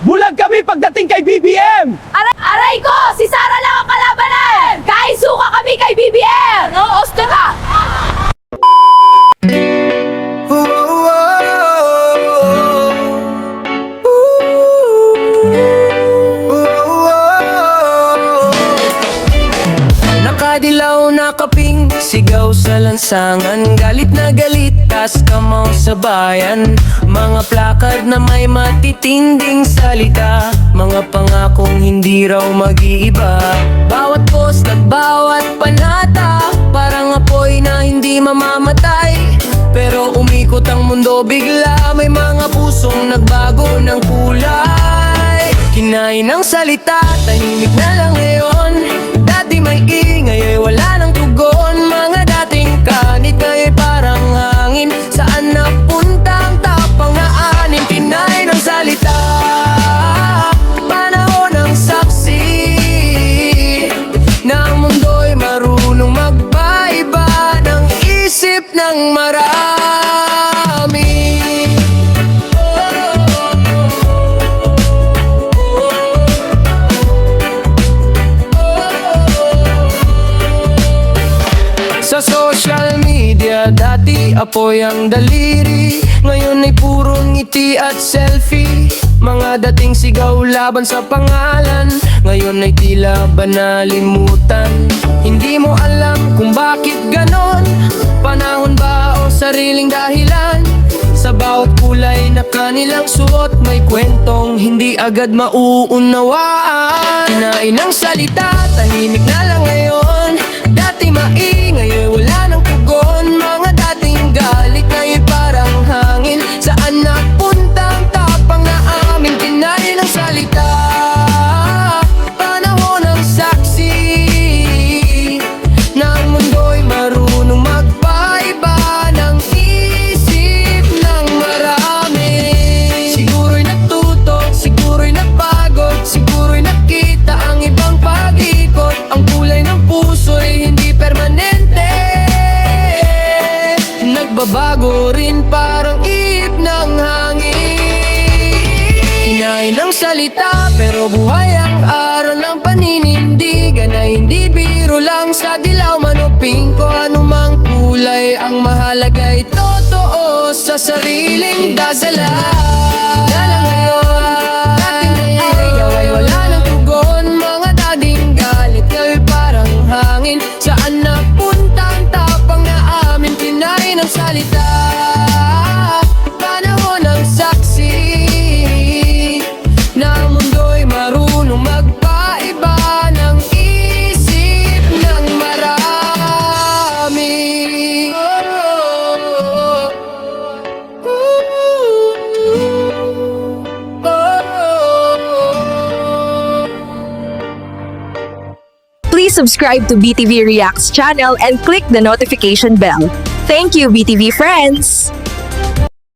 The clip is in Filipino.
Bulag kami pagdating kay BBM! Aray ko! Si Sara lang ang kalabanan! Kahit suka kami kay BBM! No, oste ka! Nakadilaw na kaping, sigaw sa lansangan. Galit na galit, tas kamaw sa bayan. Mga plakad na may matitinding salita, mga pangakong hindi raw mag-iiba. Bawat post at bawat panata, parang apoy na hindi mamamatay. Pero umikot ang mundo bigla, may mga pusong nagbago ng kulay. Kinain ng salita, tahimik na lang ngayon. Dati may ingay, wala nang tugon. Mga dating kanit, ngayon parang hangin. Saan napunta ang tapang na anim? Kinain ng salita, panahon ng saksi, na ang mundo'y marunong magpaiba ng isip ng marami. Sa social media, dati apoy ang daliri, ngayon ay puro ngiti at selfie. Mga dating sigaw laban sa pangalan, ngayon ay tila banalimutan. Hindi mo alam kung bakit ganon, panahon ba o sariling dahilan? Sa bawat kulay na kanilang suot, may kwentong hindi agad mauunawaan. Kinain ng salita, tahimik na lang ngayon. Dati maingay, wala nang tugon. Mga dating galit, ngayon parang hangin. Saan napunta ang tapang na amin? Kinain ng salita, panahon ng saksi, na ang mundo'y marunong magpaiba ng isip ng marami. Siguro'y natuto, siguro'y napagod, siguro'y nakita ang ibang pag-ikot. Ang kulay ng puso'y hindi permanente, nagbabago rin parang ihip ng hangin. Kinain ng salita pero buhay ang aral ng paninindigan, na hindi biro lang sa dilaw manuping ko. Anumang kulay ang mahalaga'y totoo sa sariling dasala. Dala ngayon, dating ay wala nang tugon. Mga dating galit, ngayon parang hangin. Saan napunta ang tapang na amin? Kinain ng salita, panahon ng saksi, na ang mundo'y marunong magpaiba ng isip ng marami. Please subscribe to BTV Reacts channel and click the notification bell. Thank you, BTV friends!